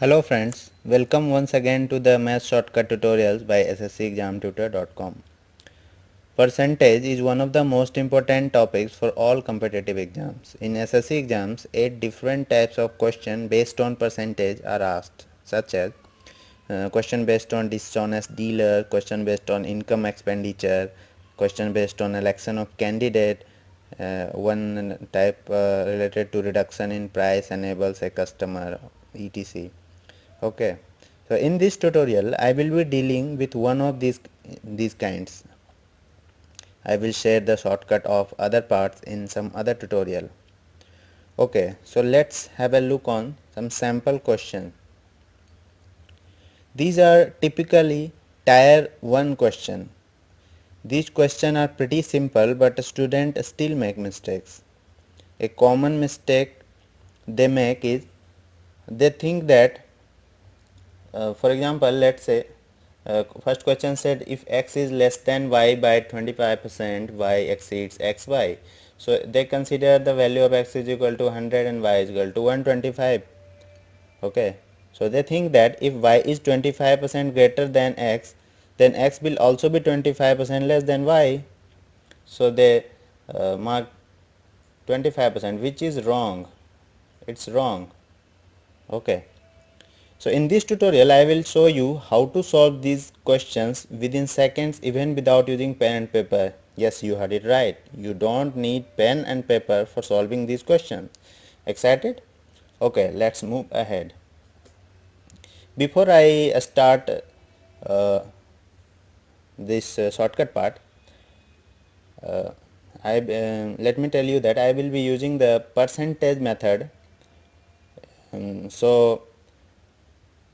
Hello friends, welcome once again to the Math Shortcut Tutorials by sscexamtutor.com. Percentage is one of the most important topics for all competitive exams. In SSC exams, 8 different types of questions based on percentage are asked, such as question based on dishonest dealer, question based on income expenditure, question based on election of candidate, one type related to reduction in price enables a customer, etc. Okay, so in this tutorial I will be dealing with one of these kinds. I will share the shortcut of other parts in some other tutorial. Okay, so let's have a look on some sample questions. These are typically tier 1 question. These questions are pretty simple, but a student still make mistakes. A common mistake they make is they think that for example, let's say first question said if x is less than y by 25%, y exceeds xy. So they consider the value of x is equal to 100 and y is equal to 125. Okay, so they think that if y is 25% greater than x, then x will also be 25% less than y. So they mark 25%, which is wrong. It's wrong. Okay. So in this tutorial I will show you how to solve these questions within seconds even without using pen and paper. Yes, you heard it right. You don't need pen and paper for solving these questions. Excited? Okay, let's move ahead. Before I start uh, this shortcut part, let me tell you that I will be using the percentage method.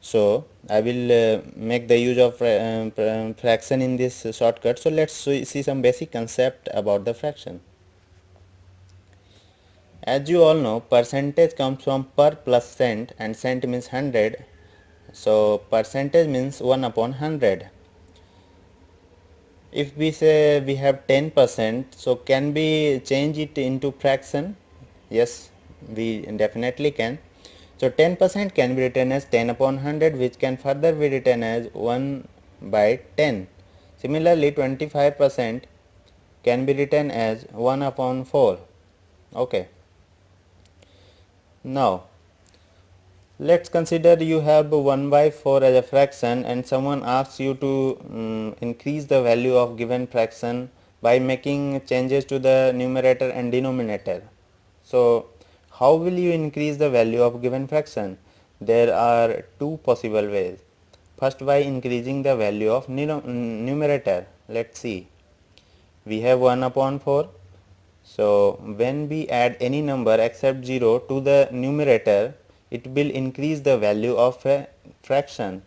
So I will make the use of fraction in this shortcut. So let's see some basic concept about the fraction. As you all know, percentage comes from per plus cent, and cent means 100. So percentage means 1 upon 100. If we say we have 10%, so can we change it into fraction? Yes, we definitely can. So 10% can be written as 10 upon 100, which can further be written as 1 by 10. Similarly, 25% can be written as 1 upon 4. Okay. Now, let's consider you have 1 by 4 as a fraction and someone asks you to increase the value of given fraction by making changes to the numerator and denominator. So how will you increase the value of given fraction? There are two possible ways. First, by increasing the value of numerator. Let's see. We have 1 upon 4. So when we add any number except 0 to the numerator, it will increase the value of a fraction.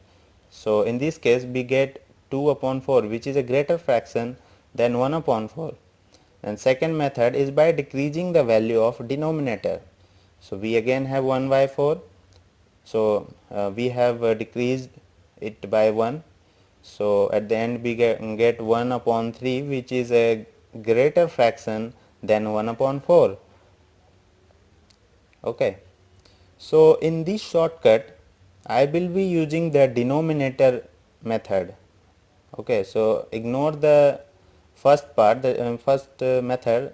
So in this case we get 2 upon 4, which is a greater fraction than 1 upon 4. And second method is by decreasing the value of denominator. So we again have 1 by 4. So we have decreased it by 1. So at the end we get 1 upon 3, which is a greater fraction than 1 upon 4. Okay. So in this shortcut I will be using the denominator method. Okay, so ignore the first part, the first method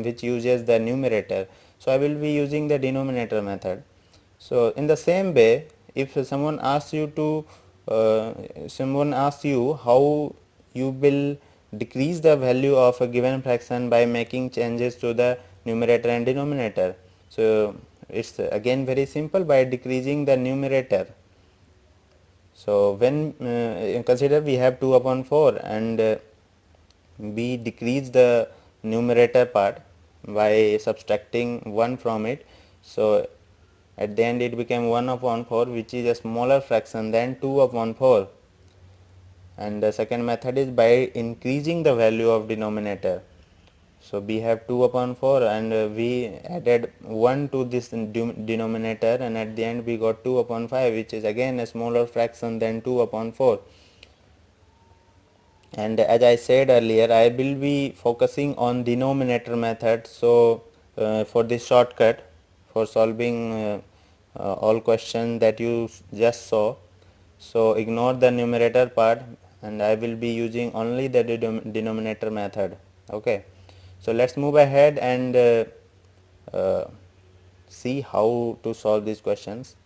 which uses the numerator. So I will be using the denominator method. So in the same way, if someone asks you how you will decrease the value of a given fraction by making changes to the numerator and denominator. So it's again very simple, by decreasing the numerator. So when consider we have 2 upon 4 and we decrease the numerator part by subtracting 1 from it. So at the end it became 1 upon 4, which is a smaller fraction than 2 upon 4. And the second method is by increasing the value of denominator. So we have 2 upon 4 and we added 1 to this denominator, and at the end we got 2 upon 5, which is again a smaller fraction than 2 upon 4. And as I said earlier, I will be focusing on denominator method. So for this shortcut for solving all questions that you just saw. So ignore the numerator part, and I will be using only the denominator method. Okay, so let's move ahead and see how to solve these questions.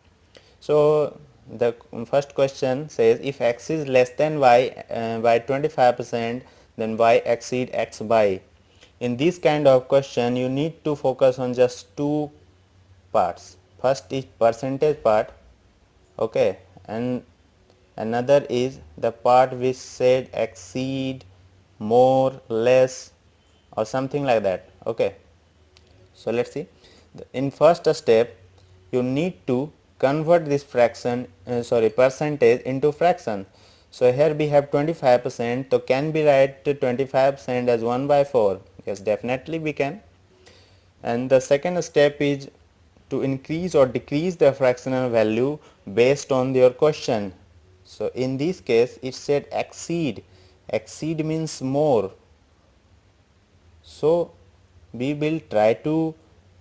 So the first question says, if x is less than y by 25%, then y exceed x by. In this kind of question, you need to focus on just two parts. First is percentage part, okay, and another is the part which said exceed, more, less, or something like that. Okay, so let's see. In first step, you need to convert this fraction percentage into fraction. So here we have 25%, so can we write 25% as 1 by 4? Yes, definitely we can. And the second step is to increase or decrease the fractional value based on your question. So in this case it said exceed. Exceed means more. So we will try to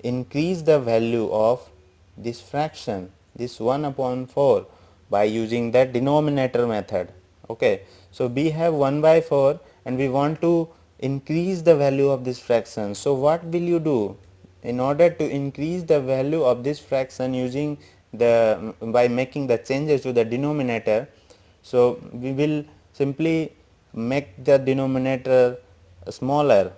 increase the value of this fraction, this 1 upon 4, by using the denominator method. Okay, so we have 1 by 4 and we want to increase the value of this fraction. So what will you do? In order to increase the value of this fraction using the by making the changes to the denominator, so we will simply make the denominator smaller.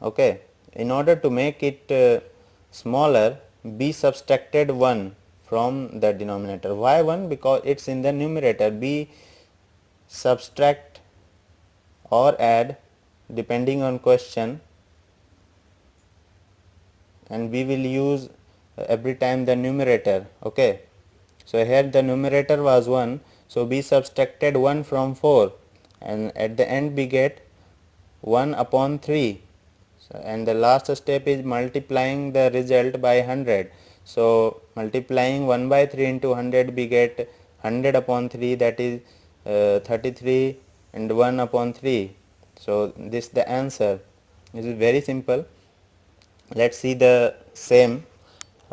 Okay, in order to make it smaller, b subtracted 1 from the denominator. Why 1? Because it's in the numerator. B subtract or add depending on question, and we will use every time the numerator. Okay, so here the numerator was 1, so b subtracted 1 from 4, and at the end we get 1 upon 3. So, and the last step is multiplying the result by 100. So multiplying 1 by 3 into 100, we get 100 upon 3, that is 33, and 1 upon 3. So this is the answer. This is very simple. Let's see the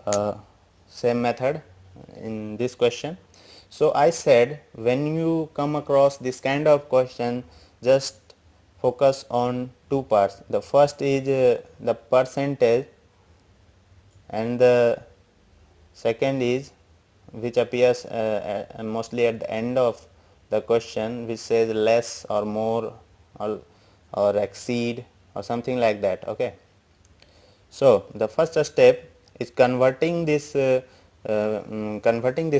uh, same method in this question. So I said, when you come across this kind of question, just focus on two parts. The first is the percentage, and the second is which appears mostly at the end of the question, which says less or more, or exceed, or something like that. Okay, so the first step is converting this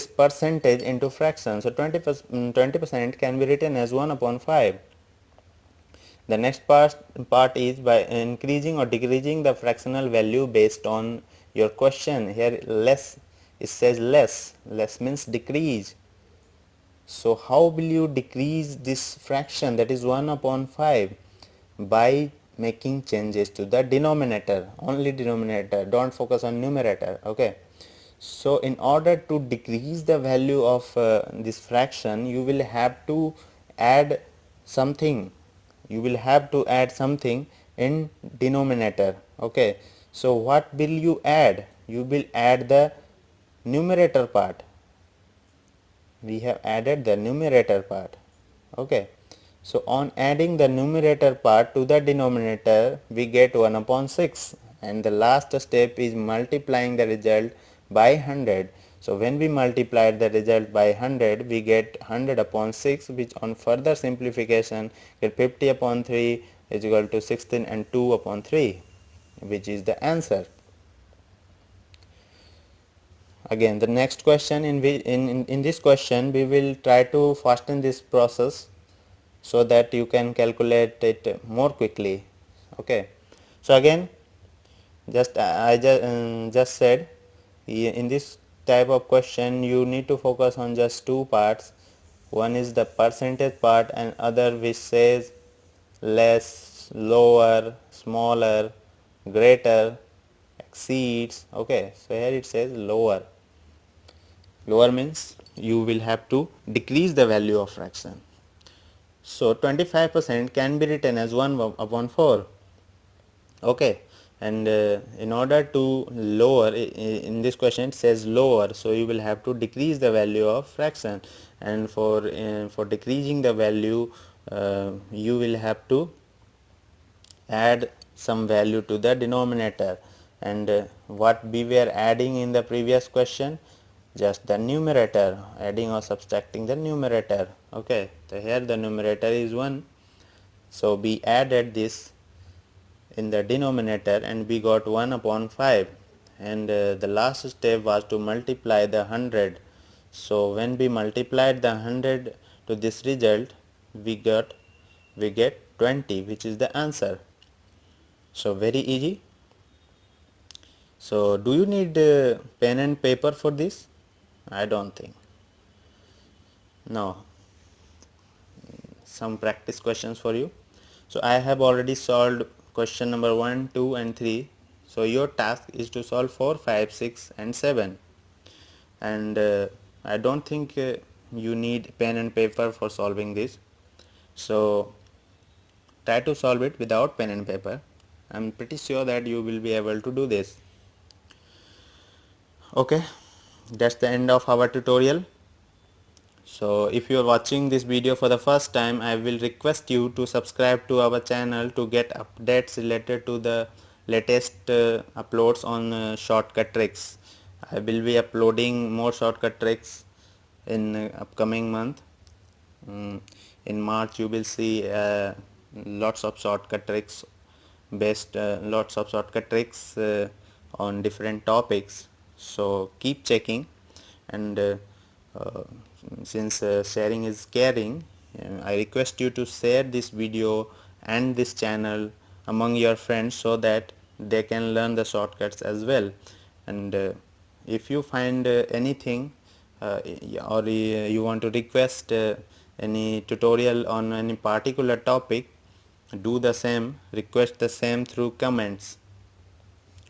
percentage into fraction. So 20% can be written as 1 upon 5. The next part is by increasing or decreasing the fractional value based on your question. Here less, it says less. Less means decrease. So how will you decrease this fraction, that is 1 upon 5? By making changes to the denominator, only denominator, don't focus on numerator. Okay, so in order to decrease the value of this fraction, you will have to add something. You will have to add something in denominator. Okay, so what will you add? You will add the numerator part. We have added the numerator part. Okay, so on adding the numerator part to the denominator, we get 1 upon 6, and the last step is multiplying the result by 100. So when we multiply the result by 100, we get 100 upon 6, which on further simplification get 50 upon 3 is equal to 16, and 2 upon 3, which is the answer. Again, the next question, in this question we will try to fasten this process so that you can calculate it more quickly. Okay, so again, I just said, in this type of question you need to focus on just two parts. One is the percentage part, and other which says less, lower, smaller, greater, exceeds. Okay, so here it says lower. Lower means you will have to decrease the value of fraction. So 25% can be written as 1 upon 4. Okay, and in order to lower, in this question it says lower, so you will have to decrease the value of fraction, and for decreasing the value you will have to add some value to the denominator. And what we were adding in the previous question, just the numerator, adding or subtracting the numerator. Okay, so here the numerator is 1, so we added this in the denominator and we got 1 upon 5, and the last step was to multiply the 100. So when we multiplied the 100 to this result, we get 20, which is the answer. So very easy. So do you need pen and paper for this? I don't think. No. Some practice questions for you. So I have already solved question number 1, 2 and 3. So your task is to solve 4, 5, 6 and 7. And I don't think you need pen and paper for solving this. So try to solve it without pen and paper. I'm pretty sure that you will be able to do this. Okay, that's the end of our tutorial. So if you are watching this video for the first time, I will request you to subscribe to our channel to get updates related to the latest uploads on shortcut tricks. I will be uploading more shortcut tricks in upcoming month. In March you will see lots of shortcut tricks on different topics. So keep checking, and uh, since sharing is caring, I request you to share this video and this channel among your friends so that they can learn the shortcuts as well. And if you find anything or you want to request any tutorial on any particular topic, do the same, request the same through comments.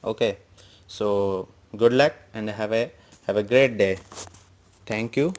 Okay, so good luck and have a great day. Thank you.